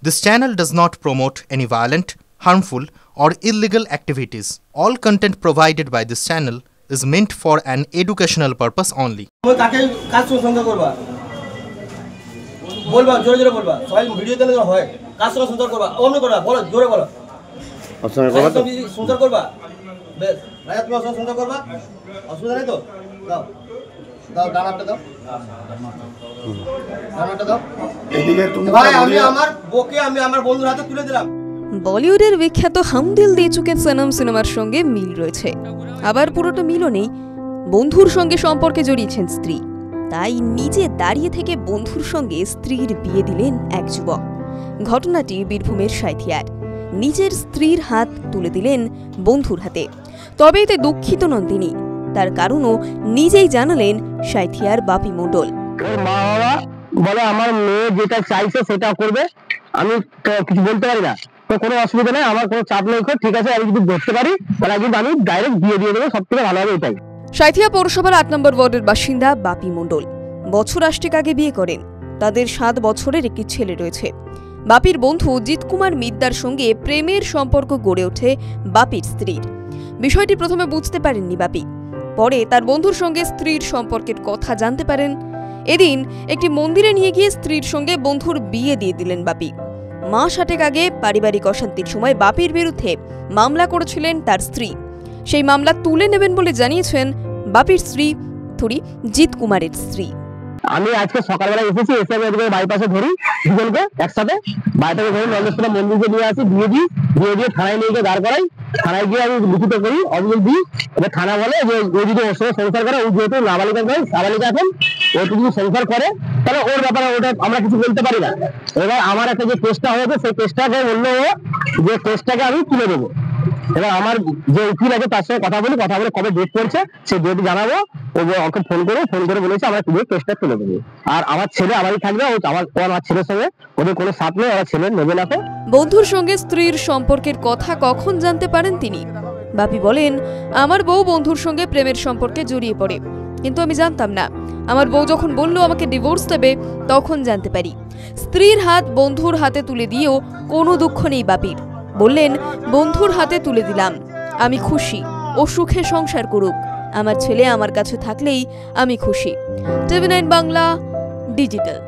This channel does not promote any violent, harmful, or illegal activities. All content provided by this channel is meant for an educational purpose only. বলিউডের বিখ্যাত হাম দিল দে চুকে সনম সিনেমার সঙ্গে মিল রয়েছে, আবার পুরোটা মিলও নেই। বন্ধুর সঙ্গে সম্পর্কে জড়িয়েছেন স্ত্রী, তাই নিজে দাঁড়িয়ে থেকে বন্ধুর সঙ্গে স্ত্রীর বিয়ে দিলেন এক যুবক। ঘটনাটি বীরভূমের সাঁইথিয়ার। নিজের স্ত্রীর হাত তুলে দিলেন বন্ধুর হাতে। তবে এতে দুঃখিত নন তিনি, তার কারণও নিজেই জানালেন সাঁইথিয়ার বাপি মণ্ডল। মা বাবা বলে আমার মেয়ে যেটা চাইছে সেটা করবে, আমি কিছু বলতে পারি না, তো কোনো অসুবিধা নেই, আমার কোনো চাপ নেই, ঠিক আছে আমি যদি ধরতে পারি তাহলে কিন্তু আমি ডাইরেক্ট বিয়ে দিয়ে দেবো, সব থেকে ভালো হবে এটাই। সাঁইথিয়া পৌরসভার 8 নম্বর ওয়ার্ডের বাসিন্দা বাপি মণ্ডল বছর 8 আগে বিয়ে করেন। তাদের 7 বছরের একটি ছেলে রয়েছে। বাপির বন্ধু জিৎ কুমার মিদ্দার সঙ্গে প্রেমের সম্পর্ক গড়ে ওঠে বাপির স্ত্রীর। বিষয়টি প্রথমে বুঝতে পারেননি বাপি, পরে তার বন্ধুর সঙ্গে স্ত্রীর সম্পর্কের কথা জানতে পারেন। এদিন একটি মন্দিরে নিয়ে গিয়ে স্ত্রীর সঙ্গে বন্ধুর বিয়ে দিয়ে দিলেন বাপি। মাস 8 আগে পারিবারিক অশান্তির সময় বাপির বিরুদ্ধে মামলা করেছিলেন তার স্ত্রী। সেই মামলা তুলে নেবেন বলে জানিয়েছেন বাপির স্ত্রী জিৎ কুমারের স্ত্রী। আমি আজকে সকালবেলা এসেছি, এসে আমি বাইপাসে ধরি দুজনকে একসাথে, বাড়িটাকে ধরি নন্দেশ্বর মন্দিরকে নিয়ে আসি, দিয়ে দিয়ে থানায় নিয়ে গিয়ে দাঁড় করাই। থানায় গিয়ে আমি লিখিত করি, অভিযোগ দিই। এবার থানা বলে যে ও যদি ওর সঙ্গে সংসার করে, ও যেহেতু নাবালিকা নয়, নাবালিকা এখন, ও যদি সংসার করে তাহলে ওর ব্যাপারে ওটা আমরা কিছু বলতে পারি না। এবার আমার একটা যে কেসটা হয়েছে সেই কেসটাকে বললো ও যে কেসটাকে আমি তুলে দেবো। এবার আমার যে উকিল আছে তার সঙ্গে কথা বলে কবে ডেট করছে সেই ডেট জানাবো। ওকে ফোন করে বলেছে আমরা কেসটা তুলে দেবো। আর আমার ছেলে আমারই থাকবে, আমার ছেলের সঙ্গে ওদের কোনো সাথ নেই, আমার ছেলে নেবে না। বন্ধুর সঙ্গে স্ত্রীর সম্পর্কের কথা কখন জানতে পারেন তিনি? বাপি বলেন, আমার বউ বন্ধুর সঙ্গে প্রেমের সম্পর্কে জড়িয়ে পড়ে, কিন্তু আমি জানতাম না। আমার বউ যখন বলল আমাকে ডিভোর্স দেবে তখন জানতে পারি। স্ত্রীর হাত বন্ধুর হাতে তুলে দিয়েও কোনো দুঃখ নেই বাপির। বললেন, বন্ধুর হাতে তুলে দিলাম, আমি খুশি, ও সুখে সংসার করুক, আমার ছেলে আমার কাছে থাকলেই আমি খুশি। TV9 Bangla digital.